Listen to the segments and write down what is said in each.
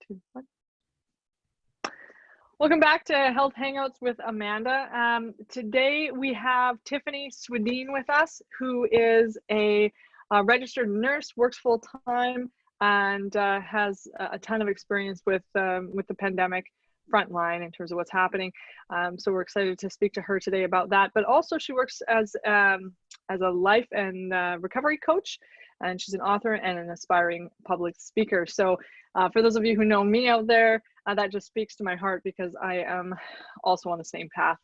2, 1. Welcome back to Health Hangouts with Amanda. Today we have Tiffany Swedeen with us, who is a registered nurse, works full-time, and has a ton of experience with the pandemic frontline in terms of what's happening. So we're excited to speak to her today about that. But also she works as a life and recovery coach, and she's an author and an aspiring public speaker. So for those of you who know me out there, that just speaks to my heart, because I am also on the same path,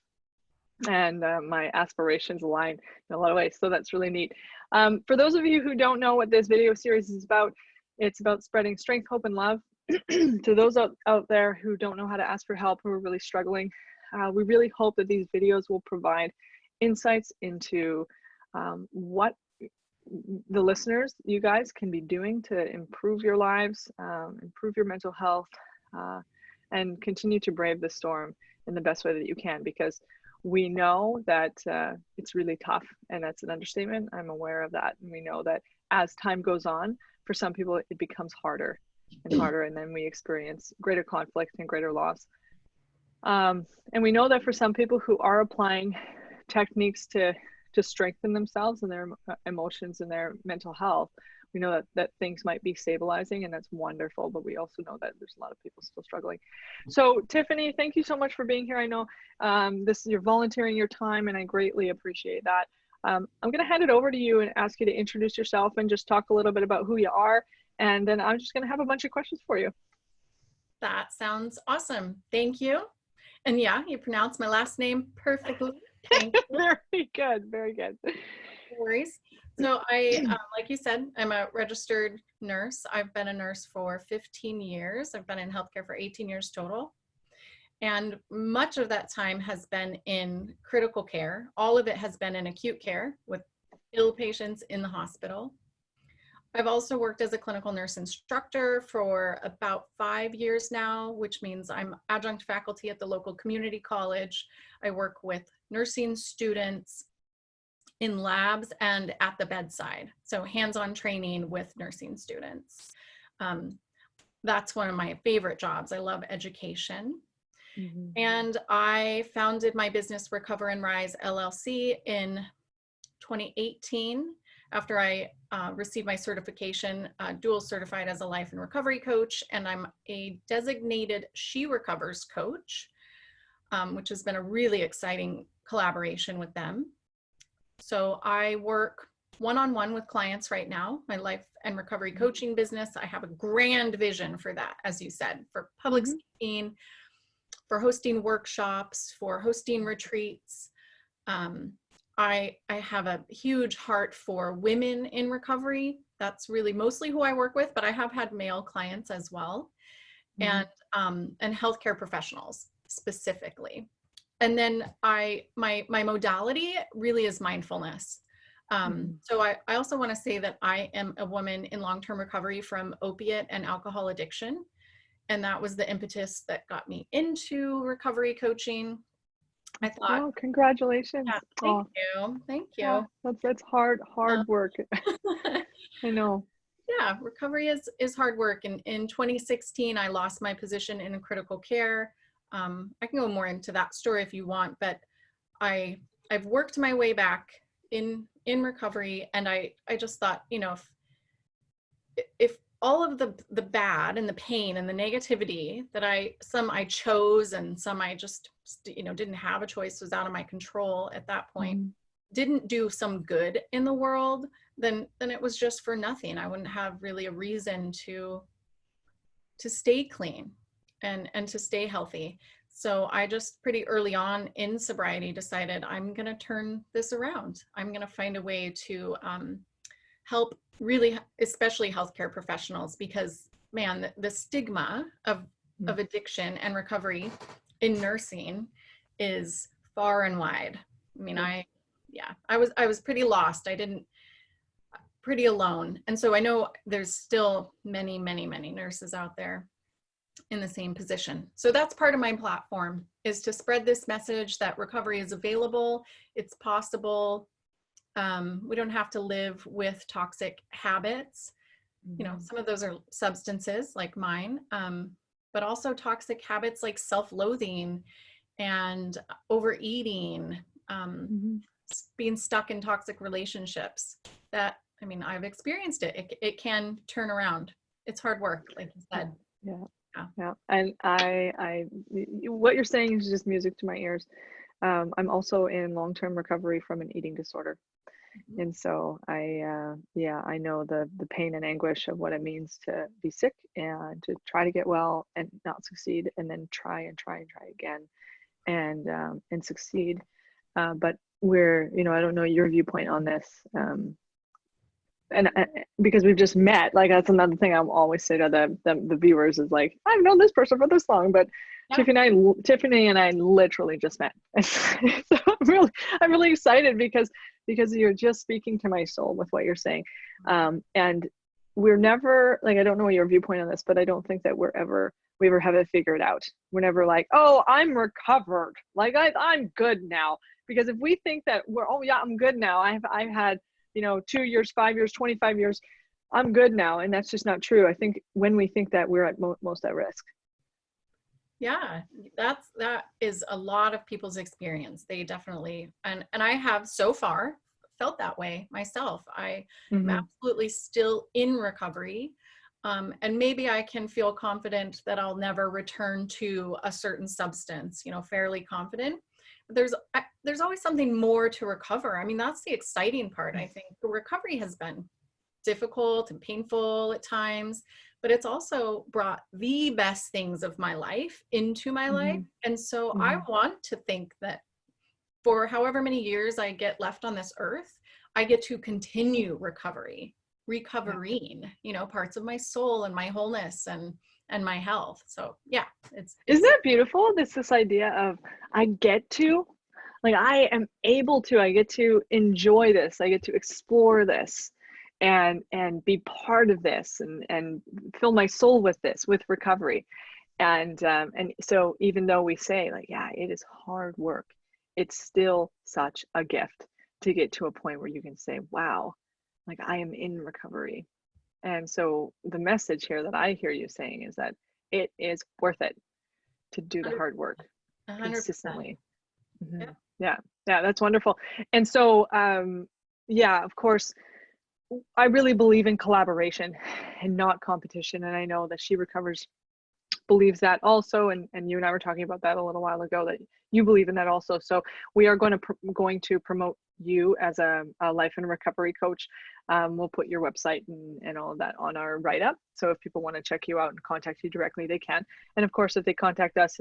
and my aspirations align in a lot of ways. So that's really neat. For those of you who don't know what this video series is about, it's about spreading strength, hope, and love to those out there who don't know how to ask for help, who are really struggling. We really hope that these videos will provide insights into what the listeners, you guys, can be doing to improve your lives, improve your mental health, and continue to brave the storm in the best way that you can, because we know that it's really tough, and that's an understatement. I'm aware of that. And we know that as time goes on, for some people, it becomes harder and harder, and then we experience greater conflict and greater loss. And we know that for some people who are applying techniques to strengthen themselves and their emotions and their mental health, we know that things might be stabilizing, and that's wonderful, but we also know that there's a lot of people still struggling. So Tiffany, thank you so much for being here. I know you're volunteering your time, and I greatly appreciate that. I'm going to hand it over to you and ask you to introduce yourself and just talk a little bit about who you are, and then I'm just going to have a bunch of questions for you. That sounds awesome. Thank you. And yeah, you pronounced my last name perfectly. Thank you. Very good. Very good. No worries. So like you said, I'm a registered nurse. I've been a nurse for 15 years. I've been in healthcare for 18 years total. And much of that time has been in critical care. All of it has been in acute care with ill patients in the hospital. I've also worked as a clinical nurse instructor for about 5 years now, which means I'm adjunct faculty at the local community college. I work with nursing students in labs and at the bedside. So hands-on training with nursing students. That's one of my favorite jobs. I love education. Mm-hmm. And I founded my business Recover and Rise LLC in 2018 after I received my certification, dual certified as a life and recovery coach, and I'm a designated She Recovers coach, which has been a really exciting collaboration with them. So I work one-on-one with clients right now, my life and recovery coaching business. I have a grand vision for that, as you said, for public speaking, for hosting workshops, for hosting retreats. I have a huge heart for women in recovery. That's really mostly who I work with, but I have had male clients as well, and healthcare professionals specifically. And then my modality really is mindfulness. So I also want to say that I am a woman in long-term recovery from opiate and alcohol addiction. And that was the impetus that got me into recovery coaching. I thought, oh, congratulations. Yeah, thank you. Yeah, that's hard work. I know. Yeah, recovery is hard work. And in 2016, I lost my position in critical care. I can go more into that story if you want, but I've worked my way back in recovery, and I just thought, you know, if all of the bad and the pain and the negativity that some I chose and some I just, you know, didn't have a choice, was out of my control at that point, didn't do some good in the world, then it was just for nothing. I wouldn't have really a reason to stay clean and to stay healthy. So I just pretty early on in sobriety decided I'm going to turn this around. I'm going to find a way to help really, especially healthcare professionals, because man, the stigma of addiction and recovery in nursing is far and wide. I mean, I was pretty lost. Pretty alone. And so I know there's still many, many, many nurses out there in the same position. So that's part of my platform, is to spread this message that recovery is available, it's possible. We don't have to live with toxic habits. You know, some of those are substances like mine. but also toxic habits like self-loathing and overeating, Mm-hmm. being stuck in toxic relationships. That, I mean, I've experienced it. It can turn around. It's hard work, like you said. Yeah. Yeah. Yeah. And what you're saying is just music to my ears. I'm also in long-term recovery from an eating disorder. Mhm. And so I know the pain and anguish of what it means to be sick and to try to get well and not succeed, and then try and try and try again and succeed. But I don't know your viewpoint on this. And because we've just met, like that's another thing I'm always say to the viewers is like, I've known this person for this long, but Yeah. Tiffany and I literally just met. So I'm really excited because you're just speaking to my soul with what you're saying. And we're never like, I don't know your viewpoint on this, but I don't think that we ever have it figured out. We're never like, oh, I'm recovered. Like I'm good now. Because if we think that oh yeah, I'm good now. I've had 2 years, 5 years, 25 years, I'm good now. And that's just not true. I think when we think that, we're at most at risk. Yeah, that is a lot of people's experience. They definitely, and I have so far felt that way myself. I am absolutely still in recovery. And maybe I can feel confident that I'll never return to a certain substance, fairly confident. But there's always something more to recover. I mean, that's the exciting part. I think the recovery has been difficult and painful at times, but it's also brought the best things of my life into my life. And so I want to think that for however many years I get left on this earth, I get to continue recovering, parts of my soul and my wholeness and my health. So yeah, Isn't that beautiful? This idea of I get to enjoy this. I get to explore this and be part of this and fill my soul with this, with recovery. And so even though we say like, yeah, it is hard work, it's still such a gift to get to a point where you can say, wow, like I am in recovery. And so the message here that I hear you saying is that it is worth it to do the hard work 100%. consistently. Yeah. Yeah, that's wonderful. And so yeah, of course, I really believe in collaboration and not competition. And I know that She Recovers believes that also, and you and I were talking about that a little while ago, that you believe in that also. So we are going to promote you as a life and recovery coach. We'll put your website and all of that on our write-up, so if people want to check you out and contact you directly, they can. And of course, if they contact us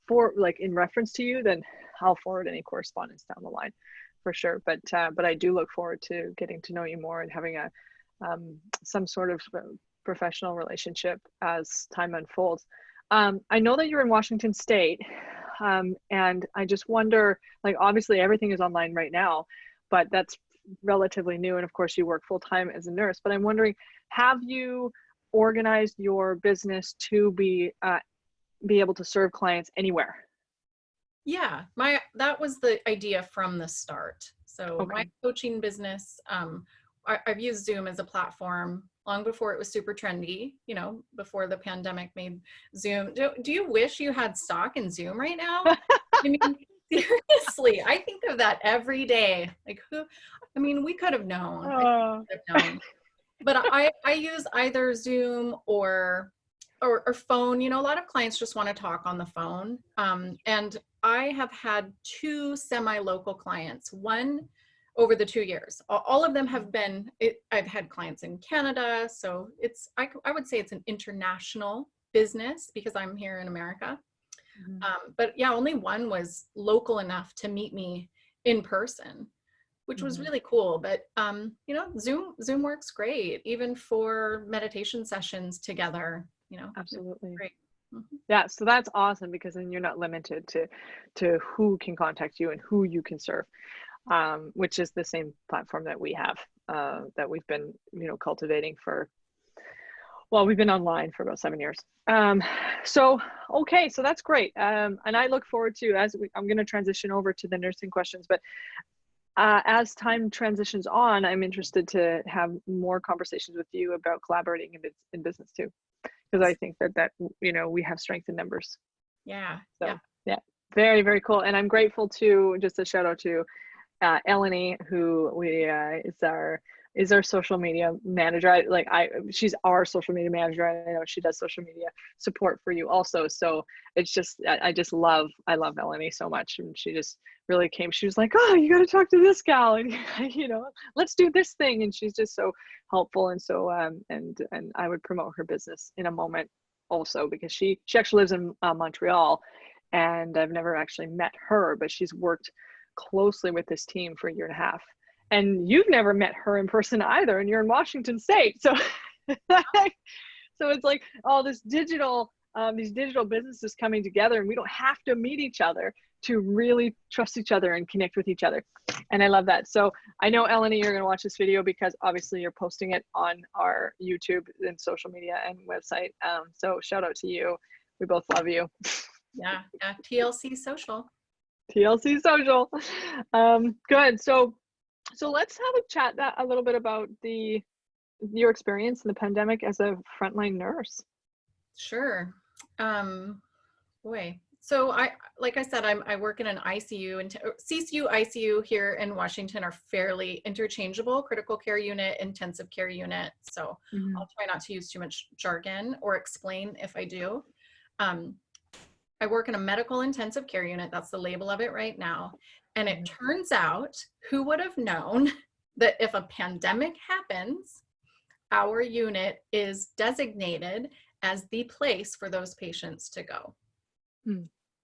for like in reference to you, then I'll forward any correspondence down the line for sure. But I do look forward to getting to know you more and having some sort of professional relationship as time unfolds. I know that you're in Washington State, and I just wonder, like obviously everything is online right now, but that's relatively new, and of course you work full-time as a nurse, but I'm wondering, have you organized your business to be able to serve clients anywhere? Yeah, that was the idea from the start. So my coaching business, I've used Zoom as a platform long before it was super trendy, before the pandemic made Zoom. Do you wish you had stock in Zoom right now? I mean, seriously, I think of that every day. Like we could have known. I could have known. But I use either Zoom or phone. A lot of clients just want to talk on the phone. And I have had 2 semi-local clients, one over the 2 years. All of them have been, I've had clients in Canada. So I would say it's an international business because I'm here in America. But yeah, only one was local enough to meet me in person, which was really cool. But Zoom works great, even for meditation sessions together. Absolutely. Great. Yeah, so that's awesome, because then you're not limited to who can contact you and who you can serve, which is the same platform that we have, that we've been cultivating we've been online for about 7 years. So that's great, and I look forward to, I'm going to transition over to the nursing questions, but as time transitions on, I'm interested to have more conversations with you about collaborating in business too, because I think that we have strength in numbers. Yeah. So Yeah. yeah, very, very cool. And I'm grateful to, just a shout out to Eleni, who is our social media manager. She's our social media manager. I know she does social media support for you also. So it's just, I love Eleni so much. And she just really came, she was like, oh, you got to talk to this gal, and let's do this thing. And she's just so helpful. And so, and I would promote her business in a moment also, because she actually lives in Montreal, and I've never actually met her, but she's worked closely with this team for a year and a half. And you've never met her in person either, and you're in Washington State. So so it's like all this digital, these digital businesses coming together, and we don't have to meet each other to really trust each other and connect with each other. And I love that. So I know, Eleni, you're going to watch this video because obviously you're posting it on our YouTube and social media and website. So shout out to you. We both love you. Yeah. TLC social. TLC social. Good. So let's have a chat a little bit about your experience in the pandemic as a frontline nurse. Sure. Boy. So like I said, I work in an ICU, and CCU, ICU here in Washington are fairly interchangeable: critical care unit, intensive care unit. So I'll try not to use too much jargon or explain if I do. I work in a medical intensive care unit. That's the label of it right now. And it turns out, who would have known that if a pandemic happens, our unit is designated as the place for those patients to go.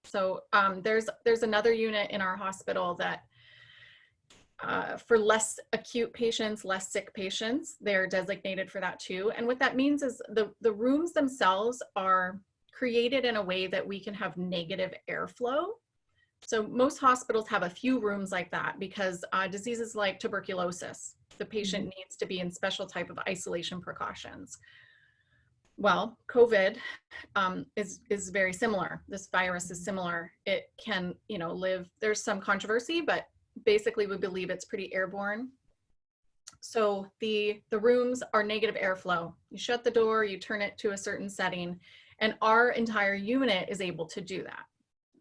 So there's another unit in our hospital that for less acute patients, less sick patients, they're designated for that too. And what that means is the rooms themselves are created in a way that we can have negative airflow. So most hospitals have a few rooms like that because diseases like tuberculosis, the patient needs to be in special type of isolation precautions. Well, COVID is very similar. This virus is similar. It can, live, there's some controversy, but basically we believe it's pretty airborne. So the rooms are negative airflow. You shut the door, you turn it to a certain setting, and our entire unit is able to do that.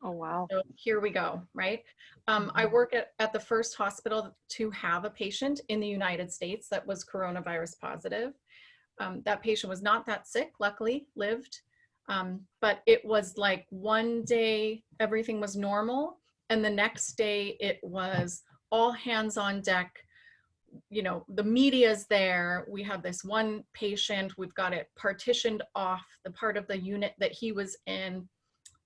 Oh, wow. So here we go, right? I work at the first hospital to have a patient in the United States that was coronavirus positive. That patient was not that sick, luckily, lived. But it was like one day everything was normal, and the next day it was all hands on deck. The media's there. We have this one patient, we've got it partitioned off, the part of the unit that he was in.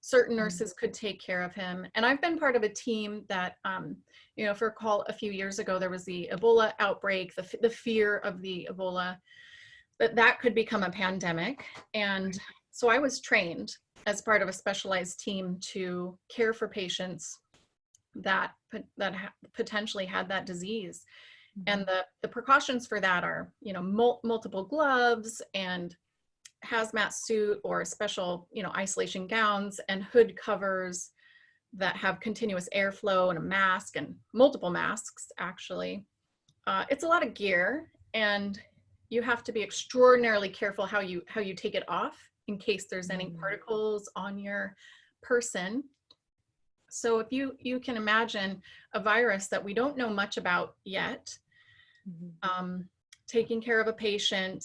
Certain nurses could take care of him. And I've been part of a team that, if you recall, a few years ago, there was the Ebola outbreak, the fear of the Ebola, that could become a pandemic. And so I was trained as part of a specialized team to care for patients that potentially had that disease. And the precautions for that are, multiple gloves and hazmat suit or special, isolation gowns and hood covers that have continuous airflow and a mask and multiple masks, actually. It's a lot of gear, and you have to be extraordinarily careful how you take it off in case there's any particles on your person. So if you can imagine a virus that we don't know much about yet, taking care of a patient,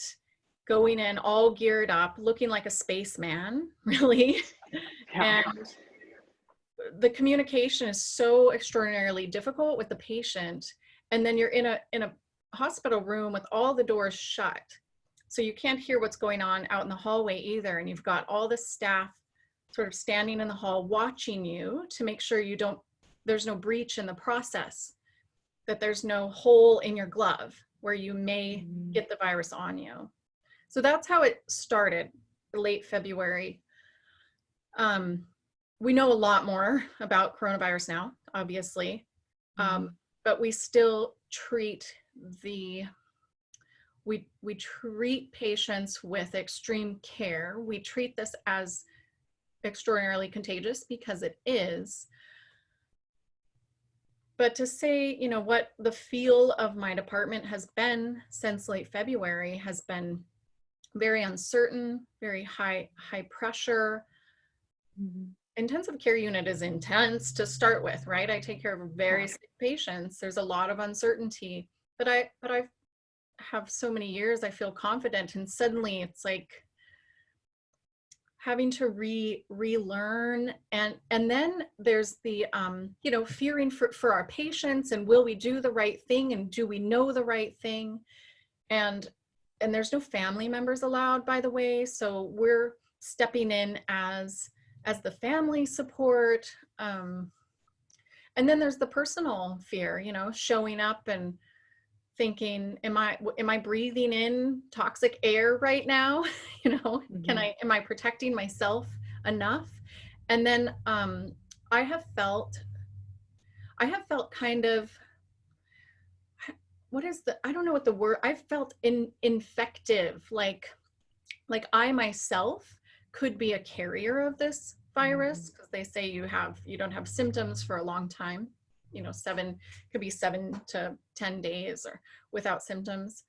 going in all geared up, looking like a spaceman, really. Yeah. And the communication is so extraordinarily difficult with the patient. And then you're in a hospital room with all the doors shut. So you can't hear what's going on out in the hallway either. And you've got all the staff sort of standing in the hall watching you to make sure there's no breach in the process, that there's no hole in your glove where you may get the virus on you. So that's how it started, late February. We know a lot more about coronavirus now, obviously, but we still treat we treat patients with extreme care. We treat this as extraordinarily contagious because it is. But to say, what the feel of my department has been since late February has been very uncertain, very high pressure. Mhm. Intensive care unit is intense to start with, right? I take care of very sick patients. There's a lot of uncertainty, but I have so many years, I feel confident, and suddenly it's like having to relearn, and then there's the you know, fearing for our patients, and will we do the right thing, and do we know the right thing, and there's no family members allowed, by the way, so we're stepping in as the family support, and then there's the personal fear, you know, showing up and thinking, am I breathing in toxic air right now? You know, am I protecting myself enough? And then I have felt kind of, I don't know what the word, I've felt infective, like I myself could be a carrier of this virus, because they say you don't have symptoms for a long time, you know, could be 7 to 10 days or without symptoms.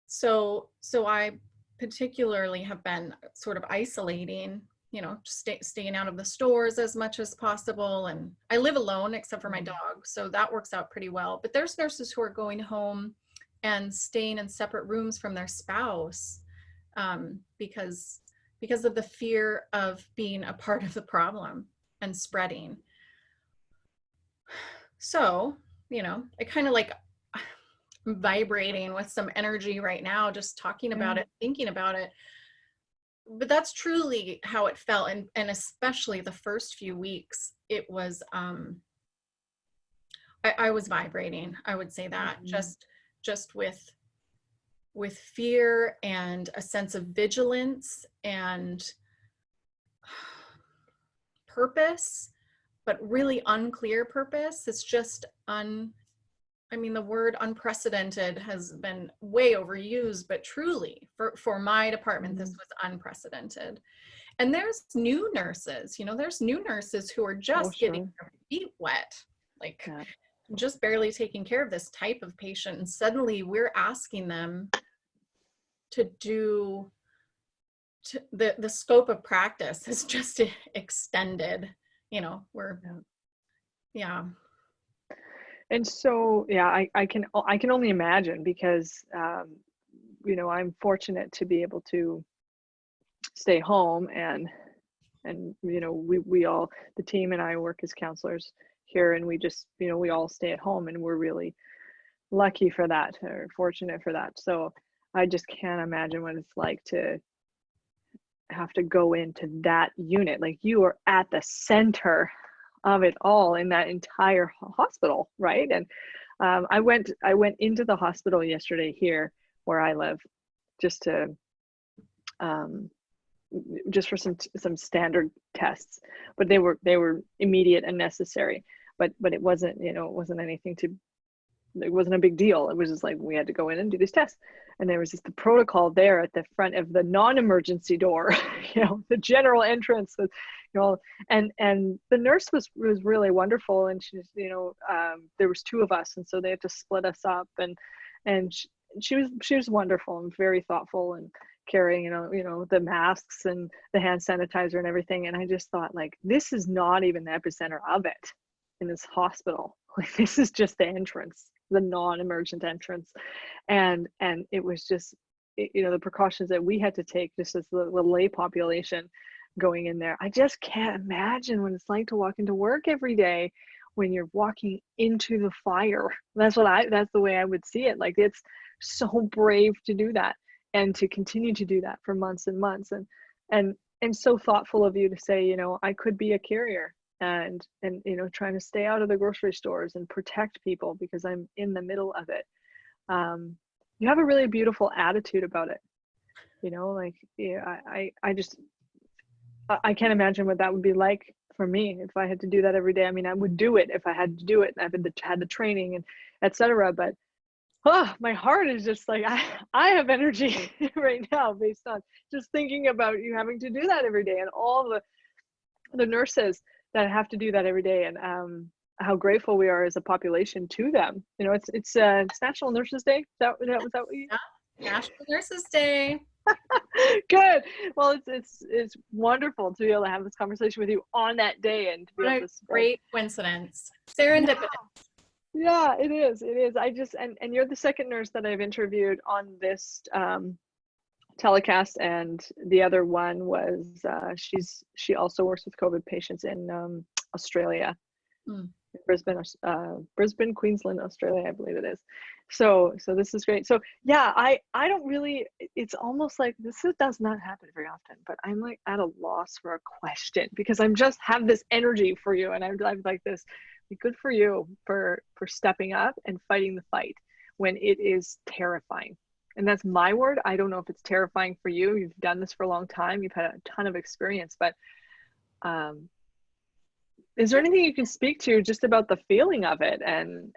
So I particularly have been sort of isolating, you know, staying out of the stores as much as possible. And I live alone except for my dog, so that works out pretty well. But there's nurses who are going home and staying in separate rooms from their spouse, because of the fear of being a part of the problem and spreading. So, you know, I kind of like vibrating with some energy right now, just talking about it, thinking about it. But that's truly how it felt. And especially the first few weeks, it was, I was vibrating, I would say that, just with fear and a sense of vigilance and purpose, but really unclear purpose. It's just I mean, the word unprecedented has been way overused, but truly for my department, this was unprecedented. And there's new nurses, you know, there's new nurses who are just getting their feet wet, like just barely taking care of this type of patient. And suddenly we're asking them to do, the scope of practice is just extended, you know, And so, yeah, I can only imagine, because, you know, I'm fortunate to be able to stay home, and you know, we all, the team and I, work as counselors here, and we just, you know, we all stay at home, and we're really lucky for that, or fortunate for that. So I just can't imagine what it's like to have to go into that unit. Like, you are at the center of it all in that entire hospital, right? And I went into the hospital yesterday here where I live, just to just for some standard tests, but they were immediate and necessary. But it wasn't, you know, it wasn't anything to, it wasn't a big deal. It was just like, we had to go in and do these tests. And there was just the protocol there at the front of the non-emergency door, you know, the general entrance, with, you know, and the nurse was really wonderful. And she's, you know, there was 2 of us, and so they had to split us up, and she was wonderful and very thoughtful, and carrying, you know, the masks and the hand sanitizer and everything. And I just thought, like, this is not even the epicenter of it in this hospital. Like, this is just the entrance, the non-emergent entrance. And it was just, you know, the precautions that we had to take just as the lay population going in there. I just can't imagine what it's like to walk into work every day when you're walking into the fire. That's the way I would see it. Like, it's so brave to do that, and to continue to do that for months and months, and so thoughtful of you to say, you know, I could be a carrier, and you know, trying to stay out of the grocery stores and protect people because I'm in the middle of it. You have a really beautiful attitude about it, you know, like, yeah, I can't imagine what that would be like for me if I had to do that every day. I mean, I would do it if I had to do it, and I've had the training and etc. But my heart is just like, I have energy right now based on just thinking about you having to do that every day, and all the nurses that have to do that every day, and how grateful we are as a population to them. You know, it's National Nurses Day. Was that what you? Yeah. National Nurses Day. Good. Well, it's wonderful to be able to have this conversation with you on that day and to be What able a to spread. great coincidence. Serendipitous. Yeah, it is. It is. I just and you're the second nurse that I've interviewed on this telecast, and the other one was she also works with COVID patients in Australia. Mm. Brisbane, Queensland, Australia, I believe it is. So this is great. So yeah, I don't really, it's almost like does not happen very often, but I'm like at a loss for a question because I'm just have this energy for you, and I'm like this. Good for you for stepping up and fighting the fight when it is terrifying. And that's my word. I don't know if it's terrifying for you. You've done this for a long time. You've had a ton of experience, but is there anything you can speak to just about the feeling of it and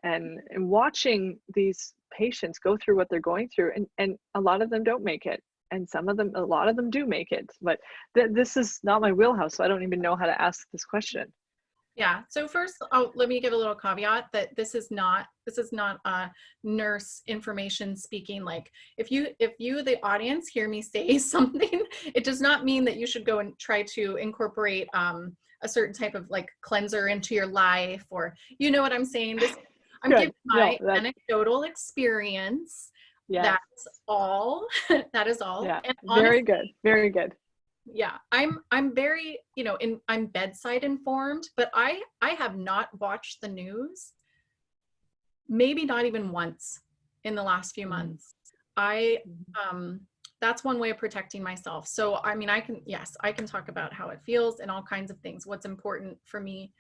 watching these patients go through what they're going through, and a lot of them don't make it, and a lot of them do make it, but this is not my wheelhouse, so I don't even know how to ask this question. Yeah. So first, let me give a little caveat that this is not a nurse information speaking. Like if you, the audience, hear me say something, it does not mean that you should go and try to incorporate a certain type of like cleanser into your life, or you know what I'm saying. I'm giving my anecdotal experience. Yes. That's all. That is all. Yeah. And very good. Very good. Yeah, I'm very, I'm bedside informed, but I have not watched the news, maybe not even once in the last few months. That's one way of protecting myself. So, I mean, I can talk about how it feels and all kinds of things, what's important for me.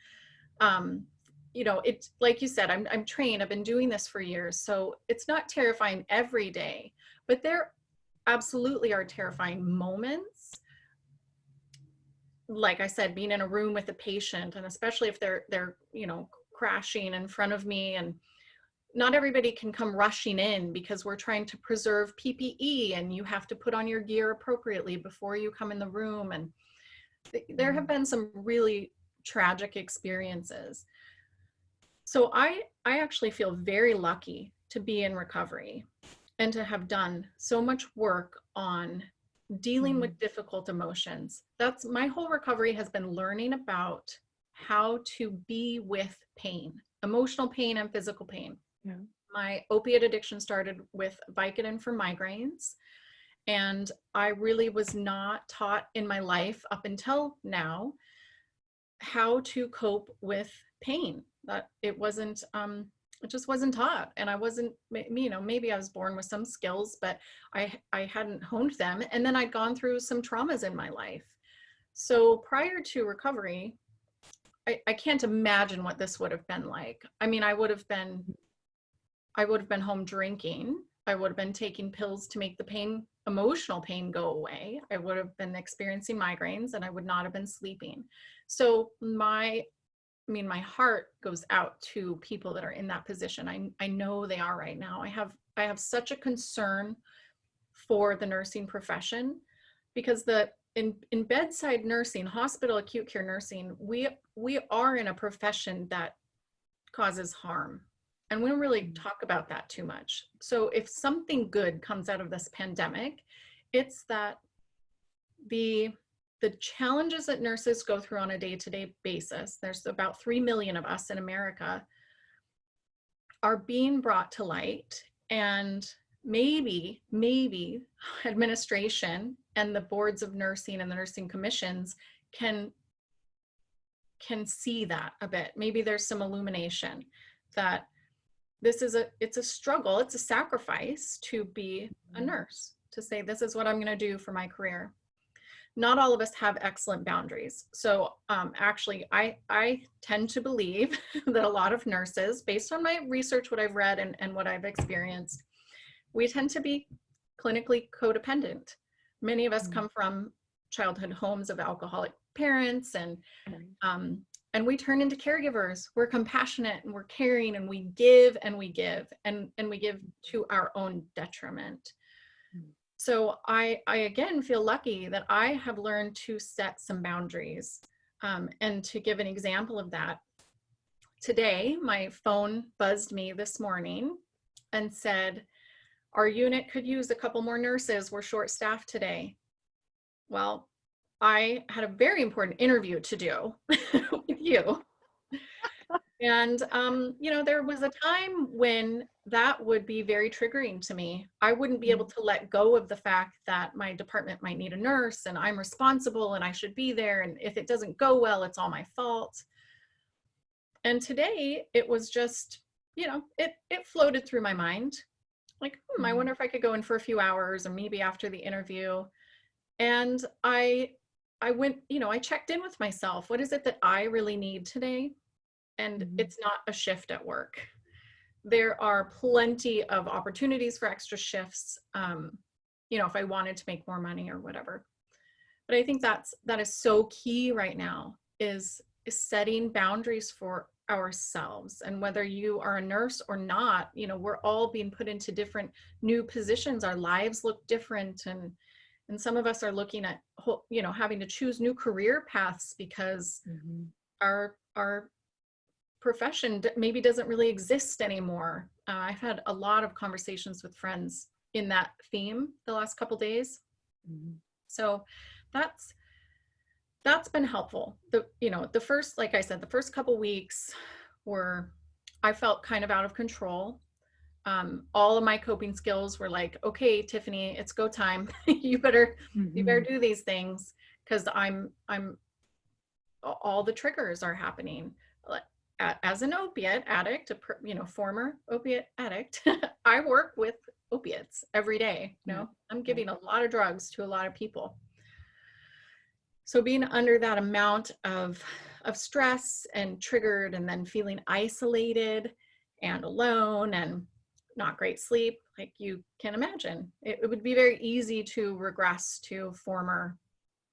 It's like you said, I'm trained, I've been doing this for years. So it's not terrifying every day, but there absolutely are terrifying moments. Like I said, being in a room with a patient, and especially if they're crashing in front of me, and not everybody can come rushing in because we're trying to preserve PPE, and you have to put on your gear appropriately before you come in the room. And there have been some really tragic experiences. So I actually feel very lucky to be in recovery and to have done so much work on dealing with difficult emotions. That's my whole recovery has been learning about how to be with pain, emotional pain and physical pain. Yeah. My opiate addiction started with Vicodin for migraines, and I really was not taught in my life up until now how to cope with pain. That it just wasn't taught, and I wasn't, maybe I was born with some skills, but I hadn't honed them. And then I'd gone through some traumas in my life. So prior to recovery, I can't imagine what this would have been like. I mean, I would have been home drinking. I would have been taking pills to make the emotional pain go away. I would have been experiencing migraines, and I would not have been sleeping. So my heart goes out to people that are in that position. I know they are right now. I have such a concern for the nursing profession, because in bedside nursing, hospital acute care nursing, we are in a profession that causes harm. And we don't really talk about that too much. So if something good comes out of this pandemic, it's that the challenges that nurses go through on a day-to-day basis, there's about 3 million of us in America, are being brought to light. And maybe administration and the boards of nursing and the nursing commissions can see that a bit. Maybe there's some illumination that it's a struggle, it's a sacrifice to be a nurse, to say, this is what I'm going to do for my career. Not all of us have excellent boundaries. So actually, I tend to believe that a lot of nurses, based on my research, what I've read and what I've experienced, we tend to be clinically codependent. Many of us come from childhood homes of alcoholic parents, and we turn into caregivers. We're compassionate and we're caring, and we give and we give and we give to our own detriment. So I again feel lucky that I have learned to set some boundaries. And to give an example of that, today my phone buzzed me this morning and said, our unit could use a couple more nurses. We're short-staffed today. Well, I had a very important interview to do with you. And, you know, there was a time when that would be very triggering to me. I wouldn't be able to let go of the fact that my department might need a nurse and I'm responsible and I should be there. And if it doesn't go well, it's all my fault. And today it was just, you know, it floated through my mind. Like, I wonder if I could go in for a few hours or maybe after the interview. And I went, you know, I checked in with myself. What is it that I really need today? And it's not a shift at work. There are plenty of opportunities for extra shifts, you know, if I wanted to make more money or whatever. But I think that is so key right now is setting boundaries for ourselves. And whether you are a nurse or not, you know, we're all being put into different new positions. Our lives look different. And some of us are looking at, you know, having to choose new career paths because our profession maybe doesn't really exist anymore. I've had a lot of conversations with friends in that theme the last couple days. So that's been helpful. You know, the first, like I said, the first couple weeks I felt kind of out of control. All of my coping skills were like, okay, Tiffany, it's go time. you better do these things because all the triggers are happening. As an opiate addict, you know, former opiate addict, I work with opiates every day. You know, I'm giving a lot of drugs to a lot of people. So being under that amount of stress and triggered and then feeling isolated and alone and not great sleep, like you can imagine, it would be very easy to regress to former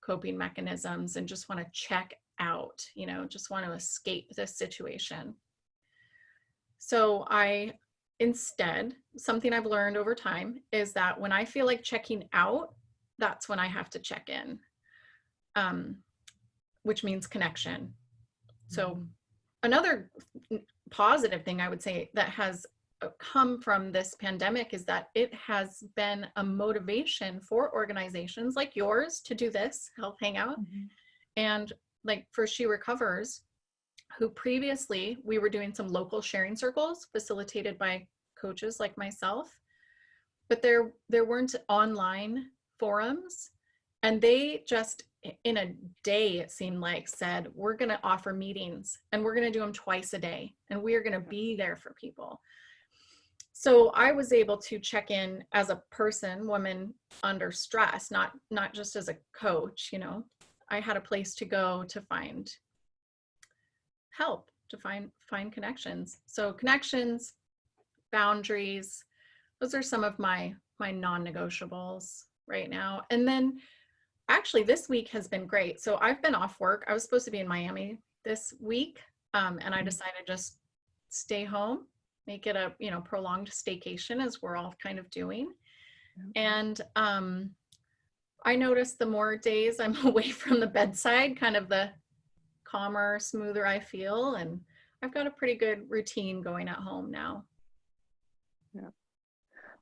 coping mechanisms and just want to check out, you know, just want to escape this situation. So instead, something I've learned over time is that when I feel like checking out, that's when I have to check in, which means connection. So another positive thing I would say that has come from this pandemic is that it has been a motivation for organizations like yours to do this Health Hangout. And like for She Recovers, who previously we were doing some local sharing circles facilitated by coaches like myself, but there weren't online forums. And they just, in a day, it seemed like, said, we're going to offer meetings and we're going to do them twice a day. And we are going to be there for people. So I was able to check in as a person, woman under stress, not just as a coach, you know. I had a place to go to find help, to find connections. So connections, boundaries, those are some of my non-negotiables right now. And then actually this week has been great. So I've been off work. I was supposed to be in Miami this week, and I decided to just stay home, make it a, you know, prolonged staycation as we're all kind of doing. And I noticed the more days I'm away from the bedside, kind of the calmer, smoother I feel. And I've got a pretty good routine going at home now.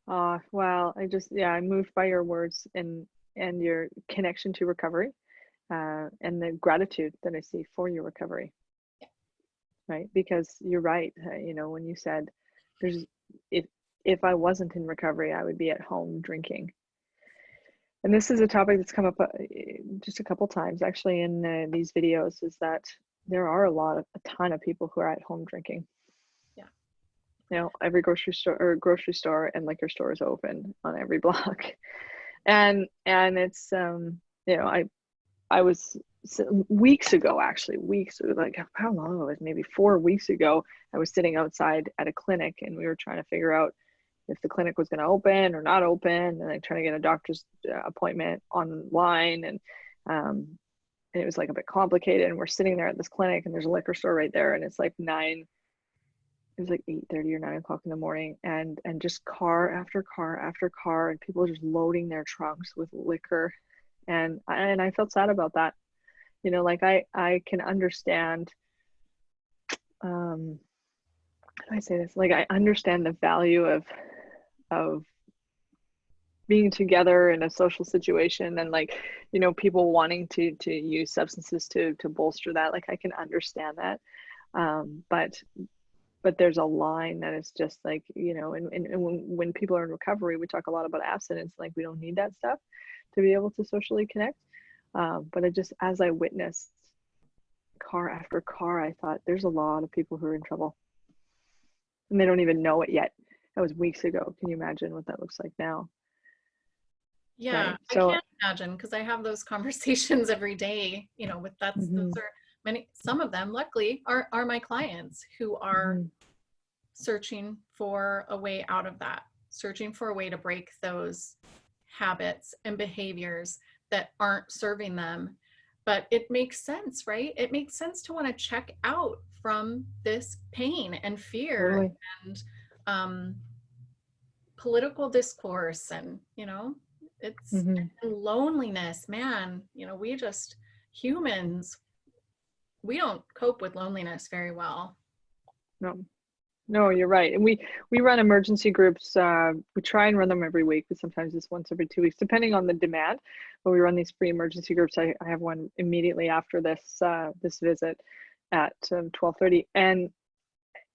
Well, I'm moved by your words and your connection to recovery, and the gratitude that I see for your recovery. Right? Because you're right. You know, when you said if I wasn't in recovery, I would be at home drinking. And this is a topic that's come up just a couple times actually in these videos, is that there are a ton of people who are at home drinking. Yeah. You know, every grocery store and liquor store is open on every block. And it's, you know, I was weeks ago, like how long it was, maybe 4 weeks ago, I was sitting outside at a clinic and we were trying to figure out if the clinic was going to open or not open, and then trying to get a doctor's appointment online, and it was like a bit complicated. And we're sitting there at this clinic and there's a liquor store right there, and it's like 8:30 or 9 o'clock in the morning, and just car after car after car, and people just loading their trunks with liquor. And I felt sad about that. You know, like I can understand, how do I say this? Like I understand the value of being together in a social situation, and like, you know, people wanting to use substances to bolster that. Like, I can understand that. But there's a line that is just like, you know, and when people are in recovery, we talk a lot about abstinence. Like, we don't need that stuff to be able to socially connect. But as I witnessed car after car, I thought there's a lot of people who are in trouble and they don't even know it yet. That was weeks ago. Can you imagine what that looks like now? Yeah, Right. I So, can't imagine, because I have those conversations every day, you know, with those mhm, are many, some of them luckily are my clients who are mhm, searching for a way out of that, searching for a way to break those habits and behaviors that aren't serving them. But it makes sense, right? It makes sense to want to check out from this pain and fear totally. and um, political discourse, and you know, it's Hmm. and loneliness, man. You know, we just, humans, we don't cope with loneliness very well. No, no, you're right. And we run emergency groups. We try and run them every week, but sometimes it's once every 2 weeks, depending on the demand. But we run these free emergency groups. I have one immediately after this visit at 12:30, and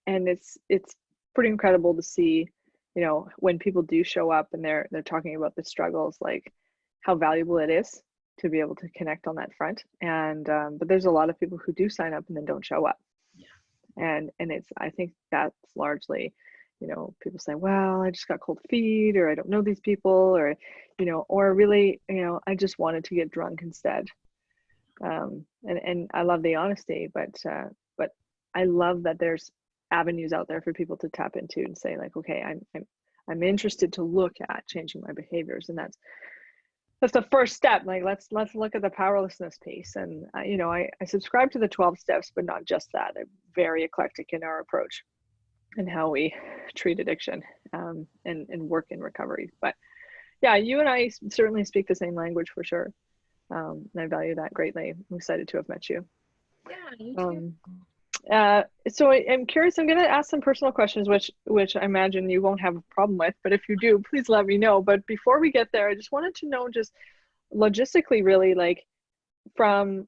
it's pretty incredible to see, you know, when people do show up and they're talking about the struggles, like how valuable it is to be able to connect on that front. And but there's a lot of people who do sign up and then don't show up. Yeah. And it's, I think that's largely, you know, people say, well, I just got cold feet, or I don't know these people, or, you know, or really, you know, I just wanted to get drunk instead. And I love the honesty, but I love that there's avenues out there for people to tap into and say, like, okay, I'm interested to look at changing my behaviors. And that's the first step. Like, let's look at the powerlessness piece. And you know, I subscribe to the 12 steps, but not just that. I'm very eclectic in our approach and how we treat addiction, and work in recovery. But yeah, you and I certainly speak the same language for sure. And I value that greatly. I'm excited to have met you. Yeah, you too. Um, so I'm curious. I'm going to ask some personal questions, which I imagine you won't have a problem with. But if you do, please let me know. But before we get there, I just wanted to know, just logistically, really, like, from,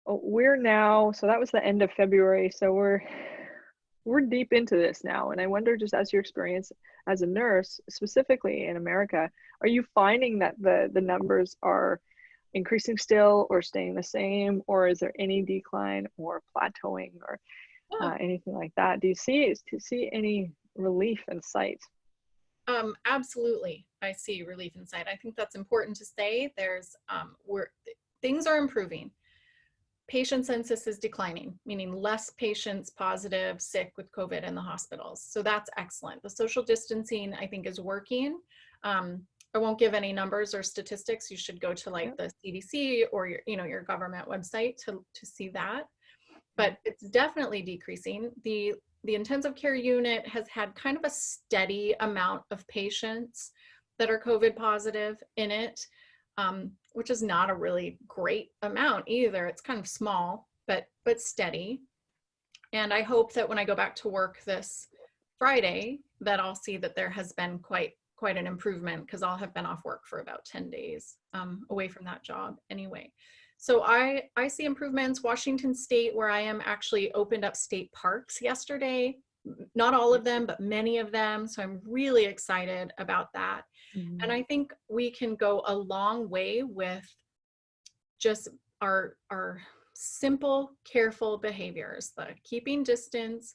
we're now, so that was the end of February. So we're deep into this now, and I wonder, just as your experience as a nurse, specifically in America, are you finding that the numbers are increasing still, or staying the same, or is there any decline or plateauing, or Yeah. anything like that? Do you see any relief in sight? Absolutely. I see relief inside. I think that's important to say. There's things are improving. Patient census is declining, meaning less patients positive, sick with COVID in the hospitals. So that's excellent. The social distancing, I think, is working. I won't give any numbers or statistics. You should go to like the CDC or your government website to see that. But it's definitely decreasing. The intensive care unit has had kind of a steady amount of patients that are COVID positive in it, which is not a really great amount either. It's kind of small, but steady. And I hope that when I go back to work this Friday, that I'll see that there has been quite an improvement, because I'll have been off work for about 10 days, away from that job anyway. So I see improvements. Washington State, where I am, actually opened up state parks yesterday. Not all of them, but many of them. So I'm really excited about that. Mm-hmm. And I think we can go a long way with just our simple, careful behaviors, like keeping distance,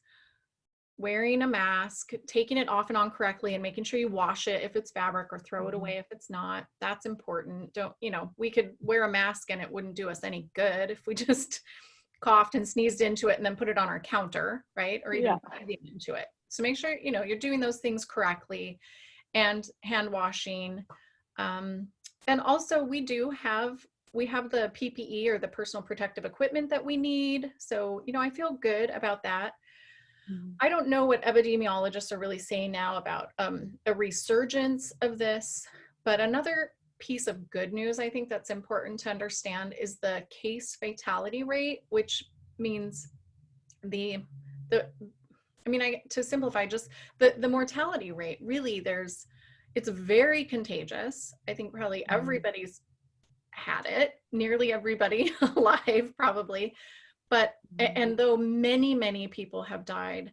wearing a mask, taking it off and on correctly, and making sure you wash it if it's fabric, or throw it away if it's not. That's important. Don't, we could wear a mask and it wouldn't do us any good if we just coughed and sneezed into it and then put it on our counter, right? Or even breathing into it. So make sure, you're doing those things correctly, and hand washing. And also we have the PPE, or the personal protective equipment, that we need. So, I feel good about that. I don't know what epidemiologists are really saying now about a resurgence of this, but another piece of good news I think that's important to understand is the case fatality rate, which means to simplify, just the mortality rate. Really, there's, it's very contagious. I think probably everybody's had it, nearly everybody alive probably. But, and though many people have died,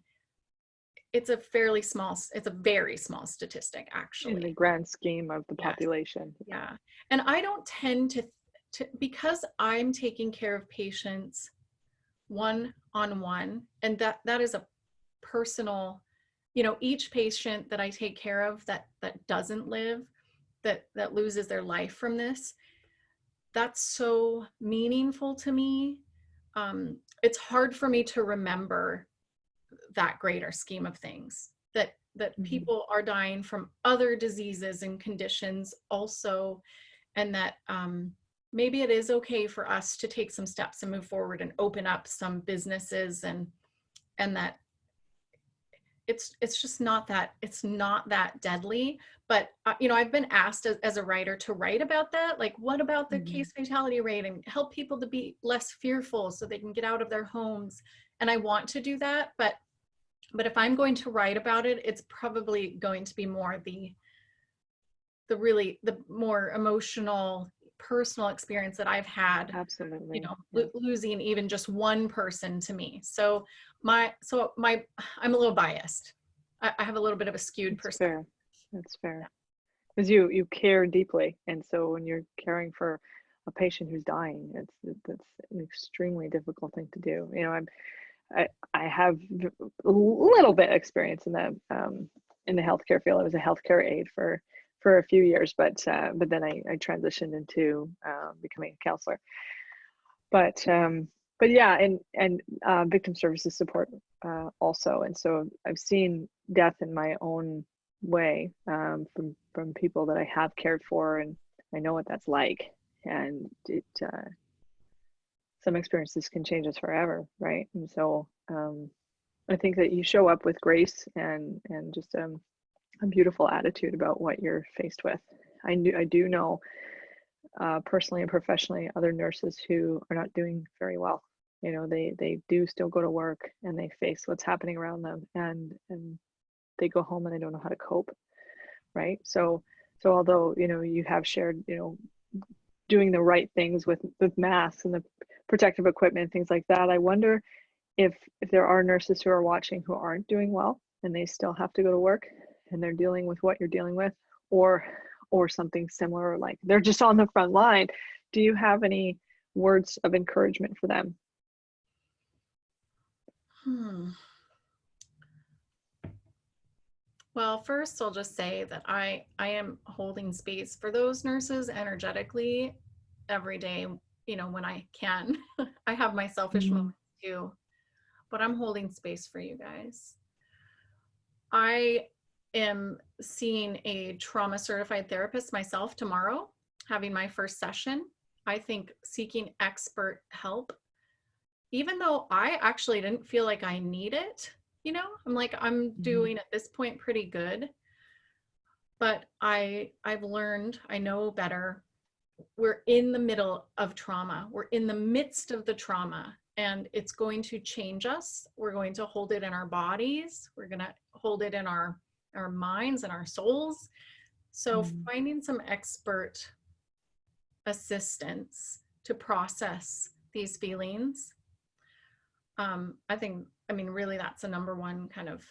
it's a very small statistic, actually. In the grand scheme of the population. Yeah. And I don't tend to because I'm taking care of patients one-on-one, and that is a personal, you know, each patient that I take care of that doesn't live, that loses their life from this, that's so meaningful to me. It's hard for me to remember that greater scheme of things, that people are dying from other diseases and conditions also, and that maybe it is okay for us to take some steps and move forward and open up some businesses, and that it's just not that, it's not that deadly. But you know, I've been asked as a writer to write about that, like, what about the case fatality rate, and help people to be less fearful so they can get out of their homes. And I want to do that, but if I'm going to write about it, it's probably going to be more the more emotional, personal experience that I've had. Absolutely. You know, losing even just one person to me. So I'm a little biased. I have a little bit of a skewed perspective. That's fair. Because you care deeply, and so when you're caring for a patient who's dying, that's an extremely difficult thing to do. You know, I have a little bit experience in the healthcare field. I was a healthcare aide for a few years, but then I transitioned into becoming a counselor. But yeah, and victim services support also. And so I've seen death in my own way from people that I have cared for, and I know what that's like. And it some experiences can change us forever, right? And so I think that you show up with grace and just a beautiful attitude about what you're faced with. I do know personally and professionally other nurses who are not doing very well. You know, they do still go to work and they face what's happening around them, and they go home and they don't know how to cope, right? So although, you know, you have shared, you know, doing the right things with masks and the protective equipment and things like that, I wonder if there are nurses who are watching who aren't doing well and they still have to go to work and they're dealing with what you're dealing with, or something similar, like they're just on the front line. Do you have any words of encouragement for them? Well, first I'll just say that I am holding space for those nurses energetically every day, you know, when I can. I have my selfish moments too, but I'm holding space for you guys. I am seeing a trauma certified therapist myself tomorrow, having my first session. I think seeking expert help, even though I actually didn't feel like I need it, you know, I'm like, I'm doing at this point pretty good, but I've learned, I know better. We're in the middle of trauma. We're in the midst of the trauma, and it's going to change us. We're going to hold it in our bodies. We're going to hold it in our minds and our souls. So finding some expert assistance to process these feelings, I mean, really that's the number one kind of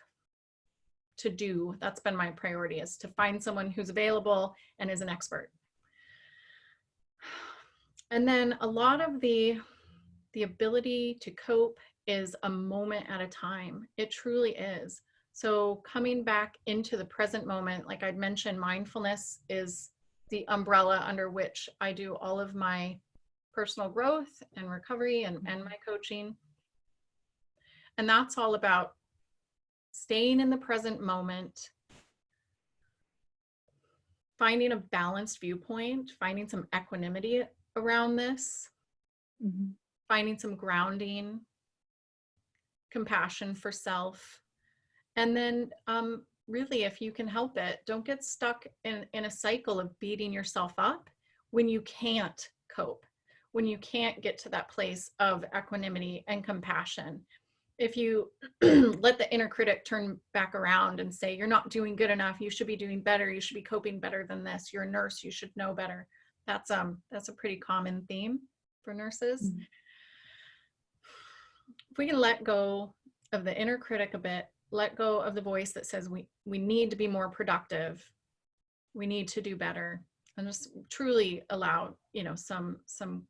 to do. That's been my priority, is to find someone who's available and is an expert. And then a lot of the ability to cope is a moment at a time. It truly is. So coming back into the present moment, like I'd mentioned, mindfulness is the umbrella under which I do all of my personal growth and recovery and my coaching. And that's all about staying in the present moment, finding a balanced viewpoint, finding some equanimity around this, finding some grounding, compassion for self. And then really, if you can help it, don't get stuck in a cycle of beating yourself up when you can't cope, when you can't get to that place of equanimity and compassion. if you let the inner critic turn back around and say, you're not doing good enough, you should be doing better, you should be coping better than this, you're a nurse, you should know better. That's a pretty common theme for nurses. Mm-hmm. If we can let go of the inner critic a bit, let go of the voice that says we need to be more productive, we need to do better, and just truly allow, you know, some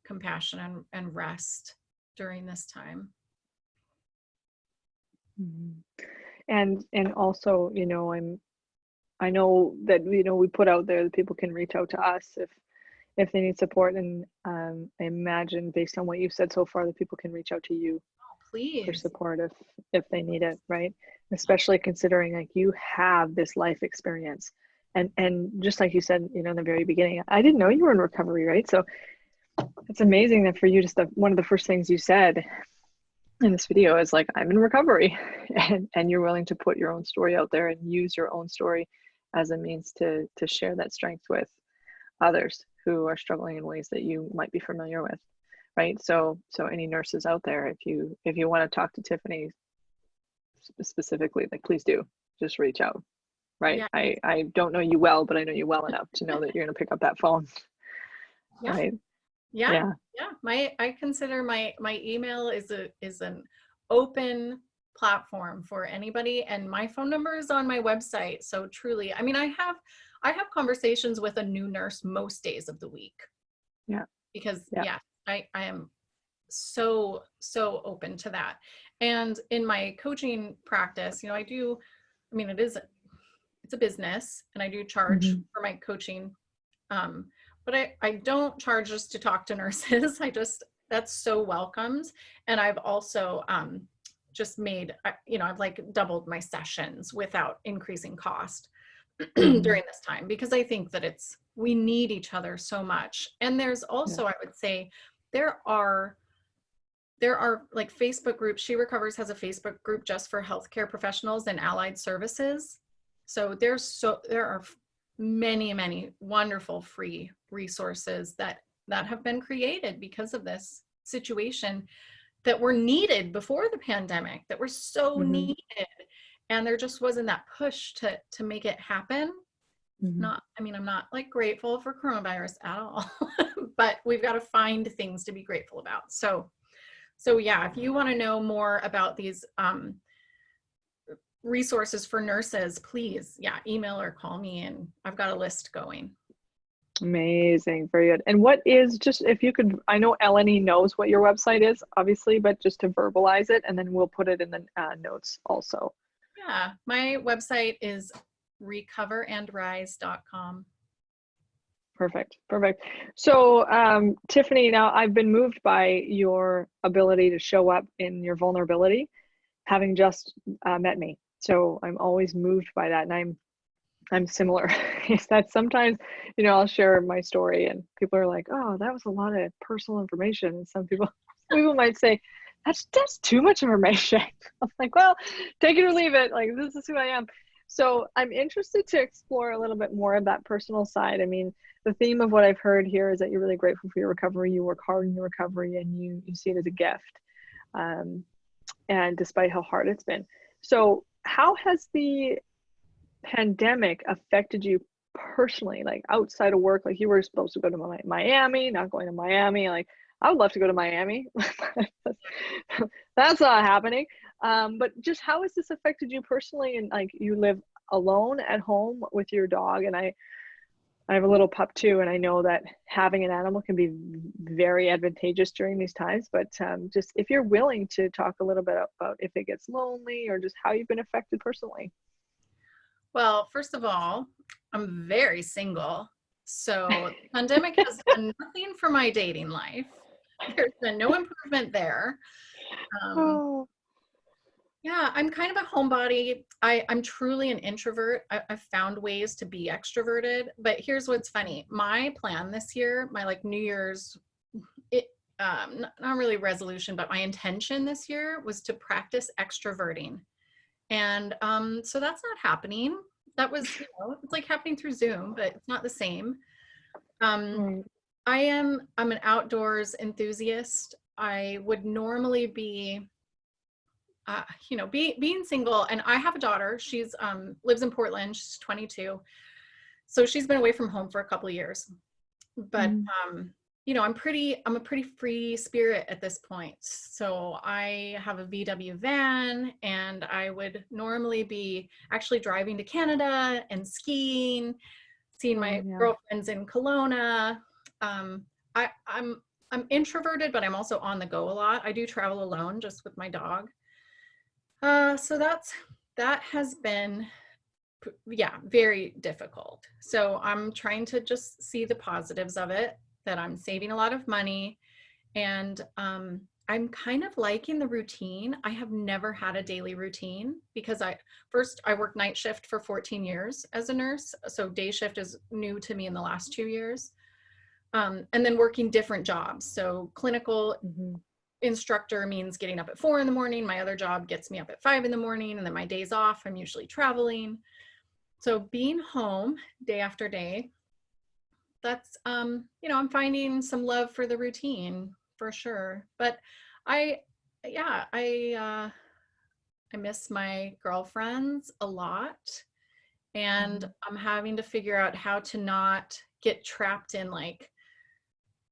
compassion and rest during this time. And also, you know, I know that, you know, we put out there that people can reach out to us if they need support, and I imagine based on what you've said so far that people can reach out to you Please. for support if they need it, right? Especially considering like you have this life experience, and just like you said, you know, in the very beginning, I didn't know you were in recovery, right? So it's amazing that for you, just one of the first things you said in this video is like, I'm in recovery, and you're willing to put your own story out there and use your own story as a means to share that strength with others who are struggling in ways that you might be familiar with, right? So any nurses out there, if you want to talk to Tiffany specifically, like, please do, just reach out, right? Yeah. I don't know you well, but I know you well enough to know that you're going to pick up that phone. Yeah. Right? Yeah. I consider my email is an open platform for anybody, and my phone number is on my website. So truly, I mean, I have conversations with a new nurse most days of the week. Yeah. Because I am so open to that. And in my coaching practice, you know, it's a business, and I do charge for my coaching. But I don't charge just to talk to nurses. That's so welcomed. And I've also just made, you know, I've like doubled my sessions without increasing cost during this time, because I think that we need each other so much. And there's also, I would say, there are like Facebook groups. She Recovers has a Facebook group just for healthcare professionals and allied services. So there are many wonderful free resources that have been created because of this situation, that were needed before the pandemic, that were so needed, and there just wasn't that push to make it happen. I'm not like grateful for coronavirus at all, but we've got to find things to be grateful about. So yeah, if you want to know more about these resources for nurses, please, email or call me, and I've got a list going. Amazing. Very good. And what is, just if you could, I know Eleni knows what your website is, obviously, but just to verbalize it, and then we'll put it in the notes also. Yeah, my website is recoverandrise.com. Perfect. So Tiffany, now I've been moved by your ability to show up in your vulnerability, having just met me. So I'm always moved by that, and I'm similar. Is that sometimes, you know, I'll share my story and people are like, oh, that was a lot of personal information. And some people might say, that's too much information. I'm like, well, take it or leave it. Like, this is who I am. So I'm interested to explore a little bit more of that personal side. I mean, the theme of what I've heard here is that you're really grateful for your recovery. You work hard in your recovery, and you see it as a gift. And despite how hard it's been. So how has the pandemic affected you personally, like outside of work? Like, you were supposed to go to Miami, not going to Miami. Like, I would love to go to Miami. That's not happening. But just how has this affected you personally? And like, you live alone at home with your dog, and I have a little pup too, and I know that having an animal can be very advantageous during these times. But just if you're willing to talk a little bit about if it gets lonely, or just how you've been affected personally. Well, first of all, I'm very single. So the pandemic has done nothing for my dating life. There's been no improvement there. Yeah, I'm kind of a homebody. I'm truly an introvert. I've found ways to be extroverted, but here's what's funny. My plan this year, my like New Year's, not really resolution, but my intention this year was to practice extroverting. And so that's not happening. That was, you know, it's like happening through Zoom, but it's not the same. I'm an outdoors enthusiast. I would normally be you know, being single, and I have a daughter. She's lives in Portland. She's 22, so she's been away from home for a couple of years. But you know, I'm a pretty free spirit at this point. So I have a VW van, and I would normally be actually driving to Canada and skiing, seeing my girlfriends in Kelowna. I'm introverted, but I'm also on the go a lot. I do travel alone, just with my dog. So that has been, yeah, very difficult. So I'm trying to just see the positives of it, that I'm saving a lot of money, and I'm kind of liking the routine. I have never had a daily routine because I worked night shift for 14 years as a nurse. So day shift is new to me in the last 2 years. And then working different jobs. So clinical instructor means getting up at 4 in the morning. My other job gets me up at 5 in the morning, and then my days off, I'm usually traveling. So being home day after day, that's, you know, I'm finding some love for the routine for sure. But I miss my girlfriends a lot, and I'm having to figure out how to not get trapped in like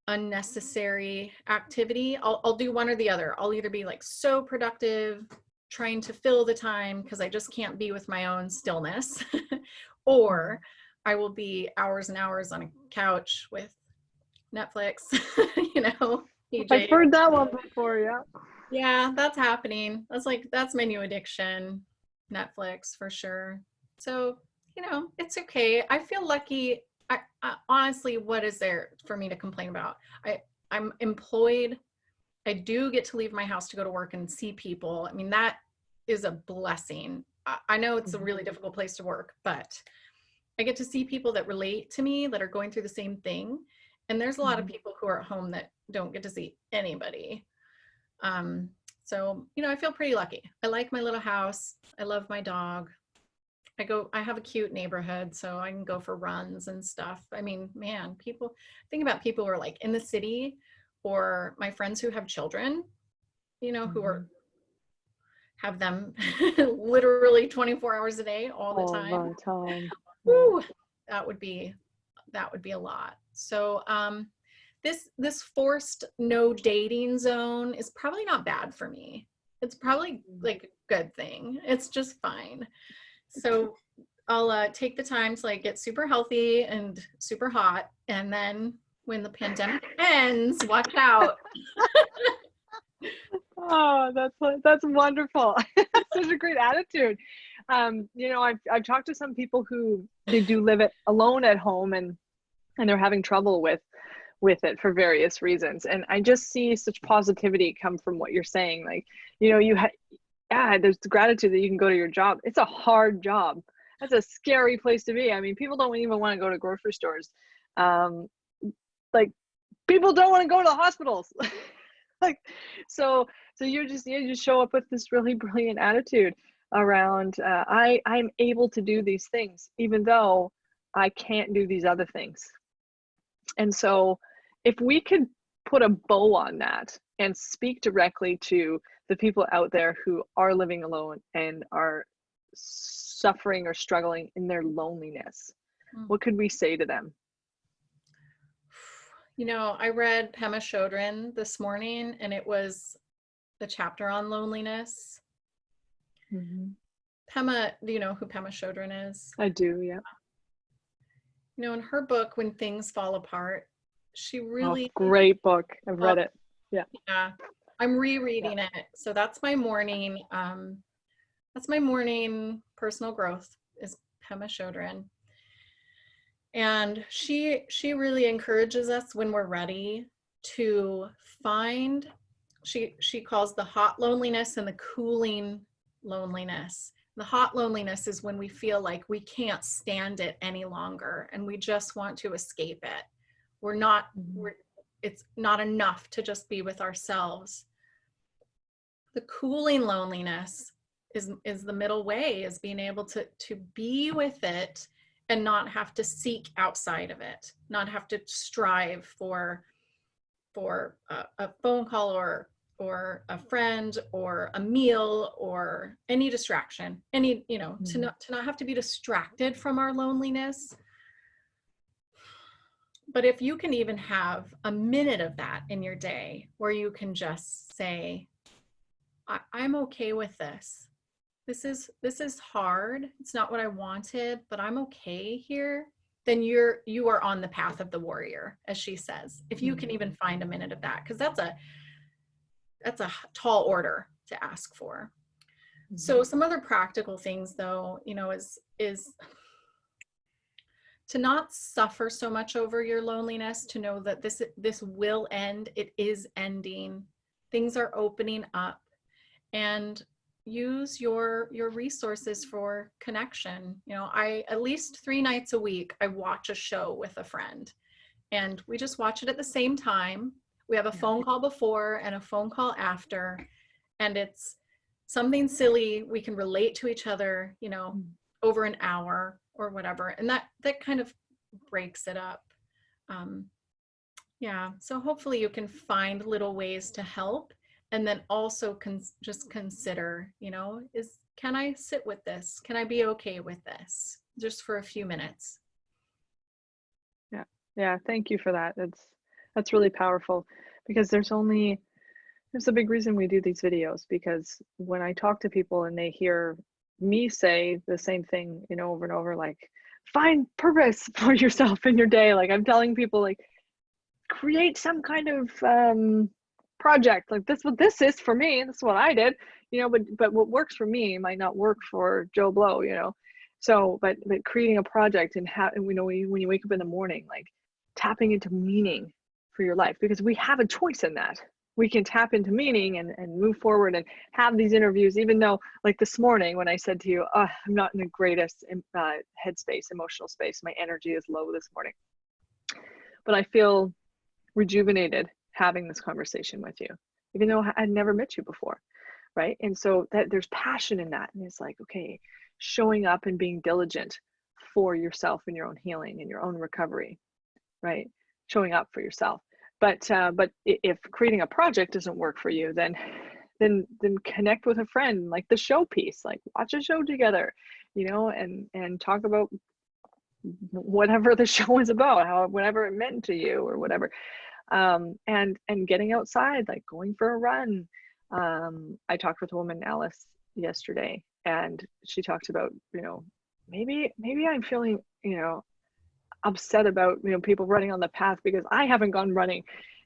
unnecessary activity. I'll do one or the other. I'll either be like so productive, trying to fill the time because I just can't be with my own stillness, or I will be hours and hours on a couch with Netflix, you know, PJ. I've heard that one before, yeah. Yeah, that's happening. That's my new addiction, Netflix for sure. So, you know, it's okay. I feel lucky. I honestly, what is there for me to complain about? I'm employed. I do get to leave my house to go to work and see people. I mean, that is a blessing. I know it's a really difficult place to work, but I get to see people that relate to me, that are going through the same thing. And there's a lot of people who are at home that don't get to see anybody. So, you know, I feel pretty lucky. I like my little house. I love my dog. I have a cute neighborhood, so I can go for runs and stuff. I mean, man, think about people who are like in the city, or my friends who have children, you know, who have them literally 24 hours a day, all the time. Woo, that would be a lot. So, this forced no dating zone is probably not bad for me. It's probably like a good thing. It's just fine. So I'll take the time to like get super healthy and super hot, and then when the pandemic ends, watch out. Oh, that's wonderful. That's such a great attitude. You know, I've talked to some people who they do live alone at home, and they're having trouble with it for various reasons. And I just see such positivity come from what you're saying. Like, you know, there's the gratitude that you can go to your job. It's a hard job. That's a scary place to be. I mean, people don't even want to go to grocery stores. Like, people don't want to go to the hospitals. Like, so you just show up with this really brilliant attitude around, I'm able to do these things, even though I can't do these other things. And so if we could put a bow on that and speak directly to the people out there who are living alone and are suffering or struggling in their loneliness, what could we say to them? You know, I read Pema Chodron this morning, and it was the chapter on loneliness. Pema, do you know who Pema Chodron is? I do, yeah. You know, in her book, When Things Fall Apart, she really... great book. I've read it. Yeah. Yeah. I'm rereading it. So that's my morning personal growth, is Pema Chodron. And she really encourages us when we're ready to find, she calls the hot loneliness and the cooling loneliness. The hot loneliness is when we feel like we can't stand it any longer and we just want to escape it. It's not enough to just be with ourselves. The cooling loneliness is the middle way, is being able to be with it and not have to seek outside of it, not have to strive for a phone call or a friend or a meal or any distraction, any, you know, to not have to be distracted from our loneliness. But if you can even have a minute of that in your day where you can just say, I'm okay with this. This is hard. It's not what I wanted, but I'm okay here. Then you are on the path of the warrior, as she says. If you can even find a minute of that, because that's a tall order to ask for. So some other practical things, though, you know, is to not suffer so much over your loneliness, to know that this will end. It is ending. Things are opening up, and use your resources for connection. You know, at least 3 nights a week, I watch a show with a friend, and we just watch it at the same time. We have a phone call before and a phone call after, and it's something silly. We can relate to each other, you know, over an hour or whatever. And that kind of breaks it up. Yeah. So hopefully you can find little ways to help. And then also just consider, you know, can I sit with this? Can I be okay with this? Just for a few minutes. Yeah. Yeah. Thank you for that. That's really powerful, because there's a big reason we do these videos, because when I talk to people and they hear me say the same thing, you know, over and over, like, find purpose for yourself in your day. Like, I'm telling people, like, create some kind of project. Like, this what this is for me. This is what I did, you know, but what works for me might not work for Joe Blow, you know. So, but creating a project and you know, when you wake up in the morning, like, tapping into meaning for your life, because we have a choice in that. We can tap into meaning and move forward and have these interviews, even though, like this morning when I said to you, oh, I'm not in the greatest headspace, emotional space. My energy is low this morning, but I feel rejuvenated having this conversation with you, even though I'd never met you before, right? And so that there's passion in that, and it's like, okay, showing up and being diligent for yourself and your own healing and your own recovery, right? Showing up for yourself. But if creating a project doesn't work for you, then connect with a friend, like the show piece, like watch a show together, you know, and talk about whatever the show is about, whatever it meant to you or whatever. And getting outside, like going for a run. I talked with a woman, Alice, yesterday, and she talked about, you know, maybe I'm feeling, you know, upset about, you know, people running on the path because I haven't gone running.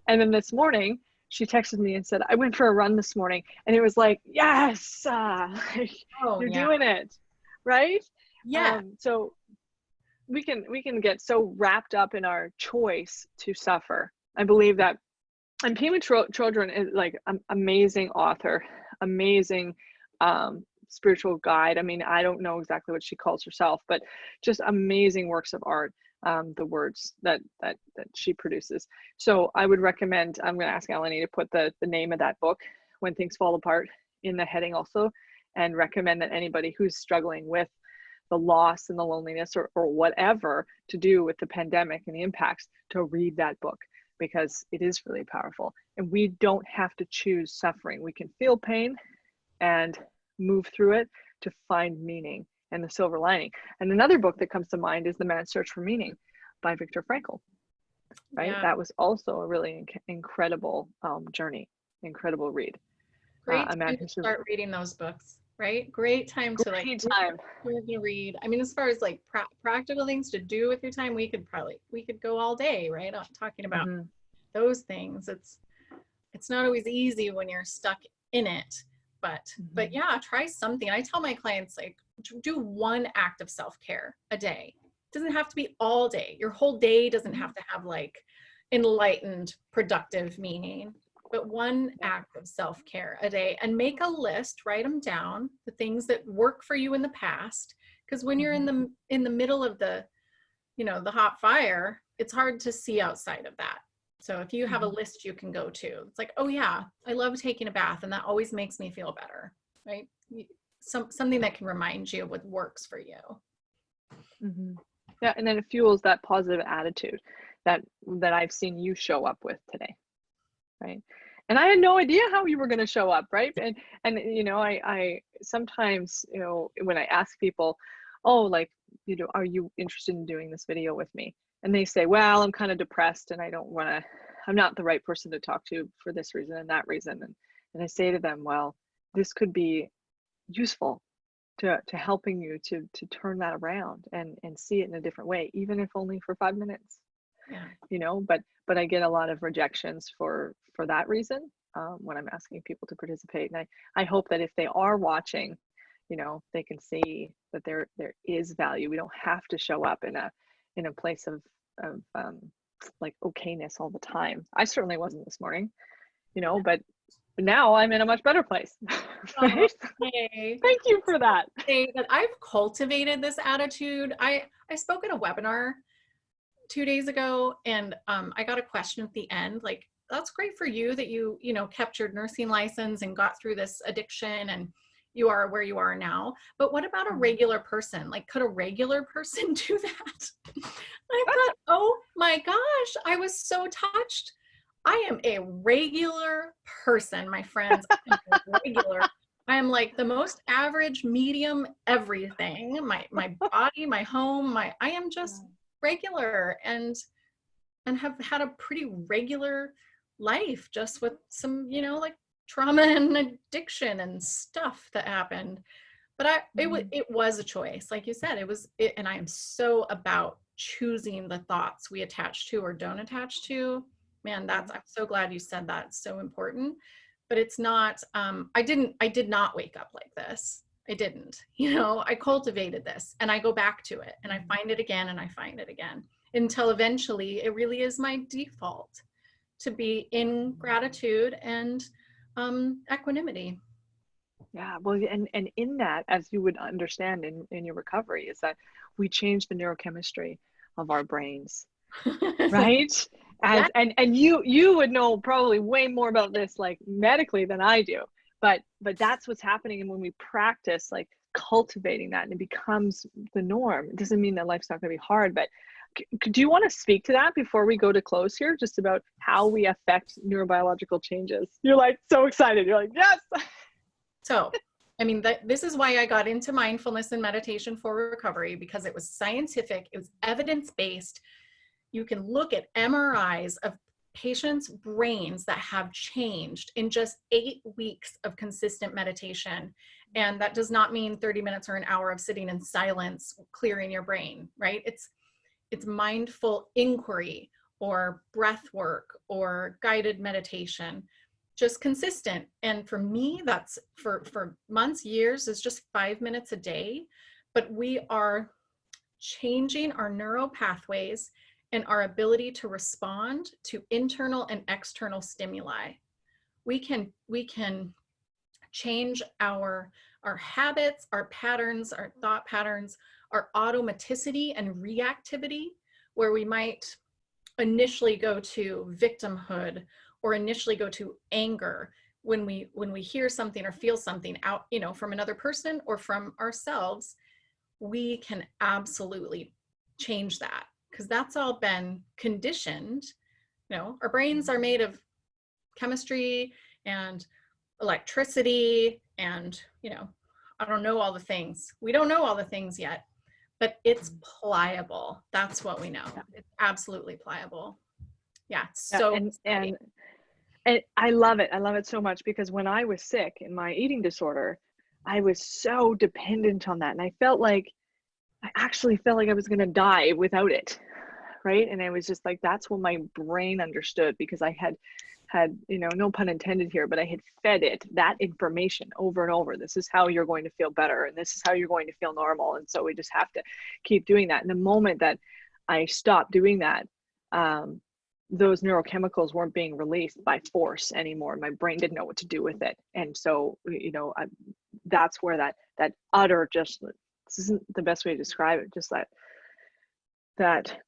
And then this morning she texted me and said, I went for a run this morning, and it was like, yes, you're doing it, right? Yeah. So we can get so wrapped up in our choice to suffer. I believe that. And Pema Children is like an amazing author, amazing spiritual guide. I mean, I don't know exactly what she calls herself, but just amazing works of art. The words that she produces. So I would recommend, I'm going to ask Eleni to put the name of that book, When Things Fall Apart, in the heading also, and recommend that anybody who's struggling with the loss and the loneliness or whatever to do with the pandemic and the impacts, to read that book, because it is really powerful. And we don't have to choose suffering. We can feel pain and move through it to find meaning and the silver lining. And another book that comes to mind is The Man's Search for Meaning by Viktor Frankl, right? Yeah. That was also a really incredible journey, incredible read. Great time to start reading those books, right? Great time to read. I mean, as far as like practical things to do with your time, we could go all day, right? Talking about those things. It's not always easy when you're stuck in it, but yeah, try something. I tell my clients, like, do one act of self-care a day. It doesn't have to be all day. Your whole day doesn't have to have like enlightened, productive meaning, but one act of self-care a day, and make a list, write them down, the things that work for you in the past. Because when you're in the middle of the, you know, the hot fire, it's hard to see outside of that. So if you have a list you can go to, it's like, oh yeah, I love taking a bath, and that always makes me feel better, right? Something that can remind you of what works for you. Yeah, and then it fuels that positive attitude that I've seen you show up with today, right? And I had no idea how you were going to show up, right? And you know, I sometimes, you know, when I ask people, oh, like, you know, are you interested in doing this video with me? And they say, well, I'm kind of depressed and I don't want to, I'm not the right person to talk to for this reason and that reason. And I say to them, well, this could be useful to helping you to turn that around and see it in a different way, even if only for 5 minutes. Yeah. You know, but I get a lot of rejections for that reason, when I'm asking people to participate. And I hope that if they are watching, you know, they can see that there is value. We don't have to show up in a place of like okayness all the time. I certainly wasn't this morning, you know, but now I'm in a much better place. Oh, Right? okay. Thank you for that. Say that I've cultivated this attitude. I spoke at a webinar 2 days ago, and I got a question at the end, like, that's great for you that you know, kept your nursing license and got through this addiction and you are where you are now. But what about a regular person? Like, could a regular person do that? I thought, oh my gosh, I was so touched. I am a regular person, my friends. I am regular. I am like the most average, medium, everything. My body, my home, I am just regular and have had a pretty regular life, just with some, you know, like trauma and addiction and stuff that happened. But it was a choice, like you said. And I am so about choosing the thoughts we attach to or don't attach to. Man, I'm so glad you said that. It's so important. But it's not, I did not wake up like this. I didn't, you know, I cultivated this and I go back to it and I find it again and I find it again until eventually it really is my default to be in gratitude and equanimity. Yeah, well, and in that, as you would understand in your recovery, is that we change the neurochemistry of our brains, right? Yeah. And you would know probably way more about this, like, medically, than I do. But that's what's happening. And when we practice like cultivating that and it becomes the norm, it doesn't mean that life's not going to be hard. But do you want to speak to that before we go to close here, just about how we affect neurobiological changes? You're like so excited. You're like, yes. So, I mean, this is why I got into mindfulness and meditation for recovery, because it was scientific, it was evidence-based. You can look at MRIs of patients' brains that have changed in just 8 weeks of consistent meditation. And that does not mean 30 minutes or an hour of sitting in silence, clearing your brain, right? It's mindful inquiry or breath work or guided meditation, just consistent. And for me, that's for months, years, is just 5 minutes a day. But we are changing our neural pathways and our ability to respond to internal and external stimuli. We can change our habits, our patterns, our thought patterns, our automaticity and reactivity, where we might initially go to victimhood or initially go to anger when we hear something or feel something out, you know, from another person or from ourselves. We can absolutely change that, because that's all been conditioned. You know, our brains are made of chemistry and electricity and, you know, I don't know all the things. We don't know all the things yet, but it's pliable. That's what we know. It's absolutely pliable. Yeah, so and I love it. I love it so much, because when I was sick in my eating disorder, I was so dependent on that. And I actually felt like I was going to die without it. Right. And I was just like, that's what my brain understood, because I had, you know, no pun intended here, but I had fed it that information over and over. This is how you're going to feel better. And this is how you're going to feel normal. And so we just have to keep doing that. And the moment that I stopped doing that, those neurochemicals weren't being released by force anymore. My brain didn't know what to do with it. And so, you know, that's where that utter, just, this isn't the best way to describe it, just that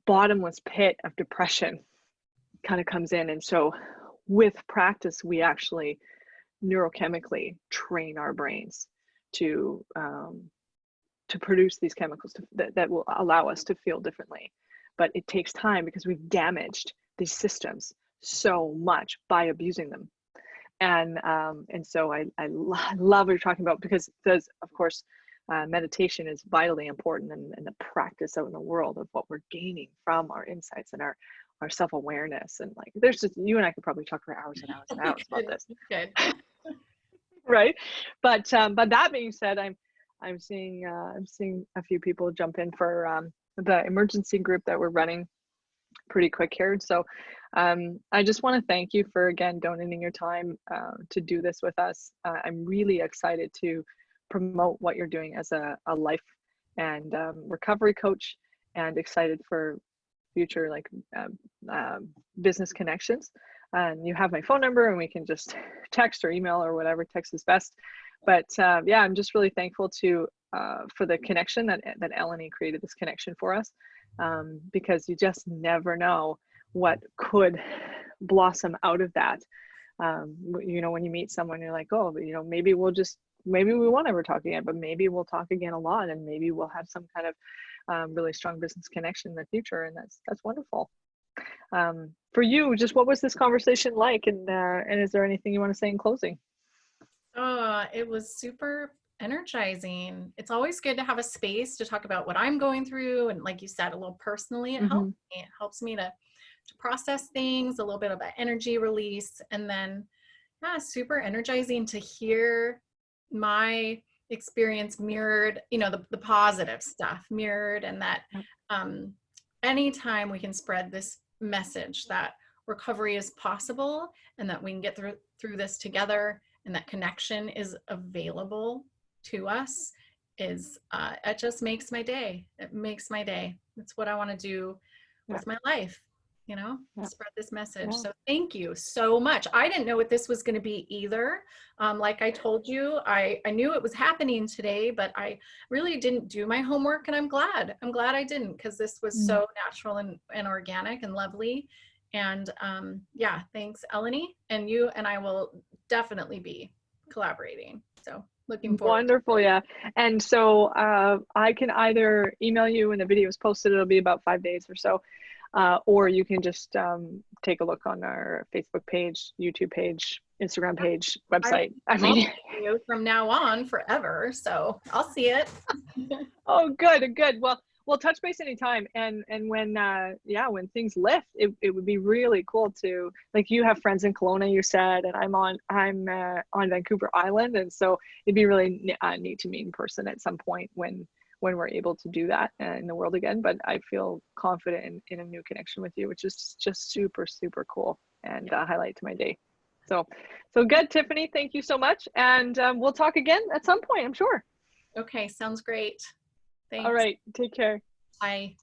bottomless pit of depression kind of comes in. And so with practice, we actually neurochemically train our brains to produce these chemicals that will allow us to feel differently. But it takes time, because we've damaged these systems so much by abusing them. And so I love what you're talking about, because there's, of course, meditation is vitally important, and the practice out in the world of what we're gaining from our insights and our self-awareness. And like, there's just, you and I could probably talk for hours and hours and hours about this. Good. Right. But that being said, I'm seeing a few people jump in for the emergency group that we're running pretty quick here. So I just want to thank you for, again, donating your time to do this with us. I'm really excited to promote what you're doing as a life and recovery coach, and excited for future like business connections. And you have my phone number, and we can just text or email or whatever. Text is best. But yeah, I'm just really thankful for the connection that Eleni created, this connection for us, because you just never know what could blossom out of that. You know, when you meet someone, you're like, oh, you know, maybe we won't ever talk again, but maybe we'll talk again a lot, and maybe we'll have some kind of really strong business connection in the future, and that's wonderful. For you, just what was this conversation like, and is there anything you want to say in closing? It was super energizing. It's always good to have a space to talk about what I'm going through, and like you said, a little personally, it helps me. It helps me to process things, a little bit of an energy release, and then super energizing to hear my experience mirrored, you know, the positive stuff mirrored, and that anytime we can spread this message that recovery is possible, and that we can get through this together, and that connection is available to us, is it just makes my day. It makes my day. That's what I want to do with my life, you know, spread this message. So thank you so much. I didn't know what this was going to be either. Like I told you, I knew it was happening today, but I really didn't do my homework, and I'm glad I didn't, because this was so natural and organic and lovely. And yeah, thanks, Eleni, and you and I will definitely be collaborating. So looking forward. Wonderful. Yeah. And so I can either email you when the video is posted. It'll be about 5 days or so. Or you can just take a look on our Facebook page, YouTube page, Instagram page, website. I mean, from now on forever. So I'll see it. Oh, good. Well, we'll touch base anytime. And when things lift, it would be really cool to, like, you have friends in Kelowna, you said, and I'm on Vancouver Island. And so it'd be really neat to meet in person at some point when we're able to do that in the world again. But I feel confident in a new connection with you, which is just super, super cool, and a highlight to my day. So good, Tiffany. Thank you so much. And we'll talk again at some point, I'm sure. Okay. Sounds great. Thanks. All right. Take care. Bye.